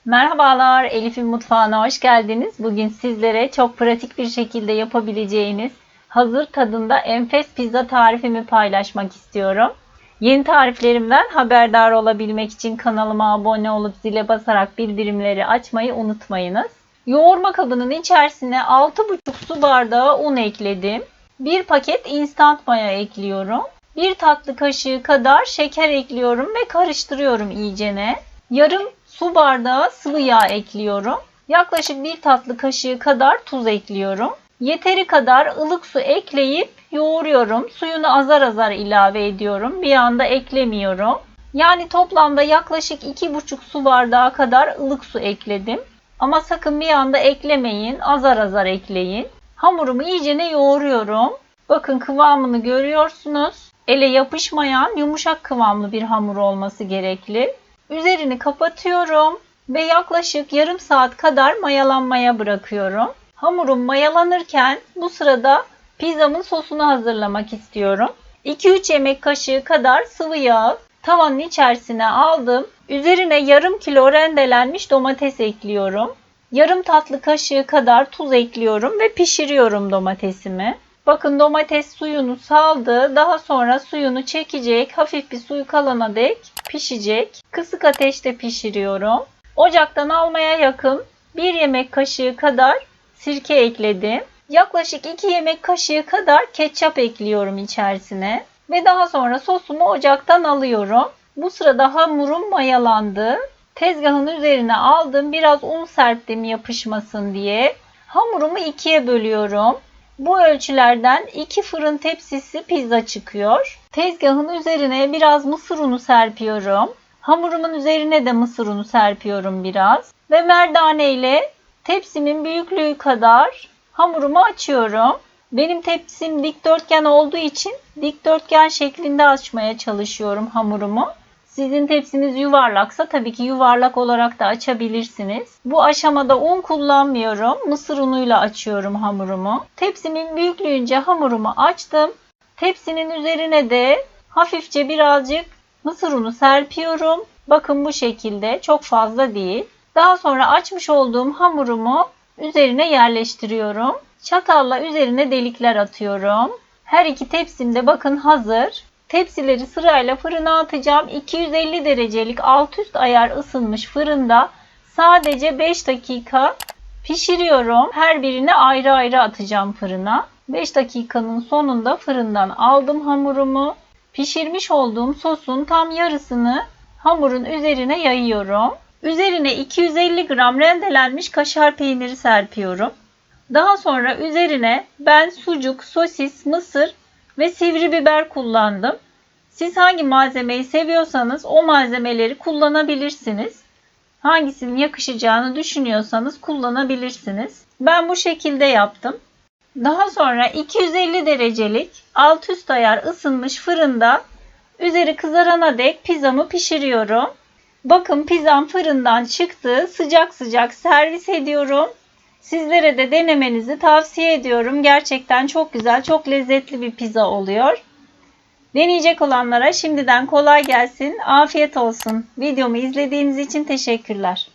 Merhabalar, Elif'in mutfağına hoş geldiniz. Bugün sizlere çok pratik bir şekilde yapabileceğiniz hazır tadında enfes pizza tarifimi paylaşmak istiyorum. Yeni tariflerimden haberdar olabilmek için kanalıma abone olup zile basarak bildirimleri açmayı unutmayınız. Yoğurma kabının içerisine 6,5 su bardağı un ekledim. 1 paket instant maya ekliyorum. 1 tatlı kaşığı kadar şeker ekliyorum ve karıştırıyorum iyicene. Yarım su bardağı sıvı yağ ekliyorum. Yaklaşık 1 tatlı kaşığı kadar tuz ekliyorum. Yeteri kadar ılık su ekleyip yoğuruyorum. Suyunu azar azar ilave ediyorum. Bir anda eklemiyorum. Yani toplamda yaklaşık 2,5 su bardağı kadar ılık su ekledim. Ama sakın bir anda eklemeyin. Azar azar ekleyin. Hamurumu iyicene yoğuruyorum. Bakın kıvamını görüyorsunuz. Ele yapışmayan yumuşak kıvamlı bir hamur olması gerekli. Üzerini kapatıyorum ve yaklaşık yarım saat kadar mayalanmaya bırakıyorum. Hamurum mayalanırken bu sırada pizzamın sosunu hazırlamak istiyorum. 2-3 yemek kaşığı kadar sıvı yağı tavanın içerisine aldım. Üzerine yarım kilo rendelenmiş domates ekliyorum. Yarım tatlı kaşığı kadar tuz ekliyorum ve pişiriyorum domatesimi. Bakın domates suyunu saldı. Daha sonra suyunu çekecek. Hafif bir suyu kalana dek pişecek. Kısık ateşte pişiriyorum. Ocaktan almaya yakın 1 yemek kaşığı kadar sirke ekledim. Yaklaşık 2 yemek kaşığı kadar ketçap ekliyorum içerisine. Ve daha sonra sosumu ocaktan alıyorum. Bu sırada hamurum mayalandı. Tezgahın üzerine aldım. Biraz un serptim yapışmasın diye. Hamurumu ikiye bölüyorum. Bu ölçülerden 2 fırın tepsisi pizza çıkıyor. Tezgahın üzerine biraz mısır unu serpiyorum. Hamurumun üzerine de mısır unu serpiyorum biraz. Ve merdane ile tepsimin büyüklüğü kadar hamurumu açıyorum. Benim tepsim dikdörtgen olduğu için dikdörtgen şeklinde açmaya çalışıyorum hamurumu. Sizin tepsiniz yuvarlaksa tabii ki yuvarlak olarak da açabilirsiniz. Bu aşamada un kullanmıyorum. Mısır unuyla açıyorum hamurumu. Tepsimin büyüklüğünce hamurumu açtım. Tepsinin üzerine de hafifçe birazcık mısır unu serpiyorum. Bakın bu şekilde, çok fazla değil. Daha sonra açmış olduğum hamurumu üzerine yerleştiriyorum. Çatalla üzerine delikler atıyorum. Her iki tepsim de bakın hazır. Tepsileri sırayla fırına atacağım. 250 derecelik alt üst ayar ısınmış fırında sadece 5 dakika pişiriyorum. Her birini ayrı ayrı atacağım fırına. 5 dakikanın sonunda fırından aldım hamurumu. Pişirmiş olduğum sosun tam yarısını hamurun üzerine yayıyorum. Üzerine 250 gram rendelenmiş kaşar peyniri serpiyorum. Daha sonra üzerine ben sucuk, sosis, mısır ve sivri biber kullandım. Siz hangi malzemeyi seviyorsanız o malzemeleri kullanabilirsiniz. Hangisinin yakışacağını düşünüyorsanız kullanabilirsiniz. Ben bu şekilde yaptım. Daha sonra 250 derecelik alt üst ayar ısınmış fırında üzeri kızarana dek pizzamı pişiriyorum. Bakın pizzam fırından çıktı. Sıcak sıcak servis ediyorum. Sizlere de denemenizi tavsiye ediyorum. Gerçekten çok güzel, çok lezzetli bir pizza oluyor. Deneyecek olanlara şimdiden kolay gelsin, afiyet olsun. Videomu izlediğiniz için teşekkürler.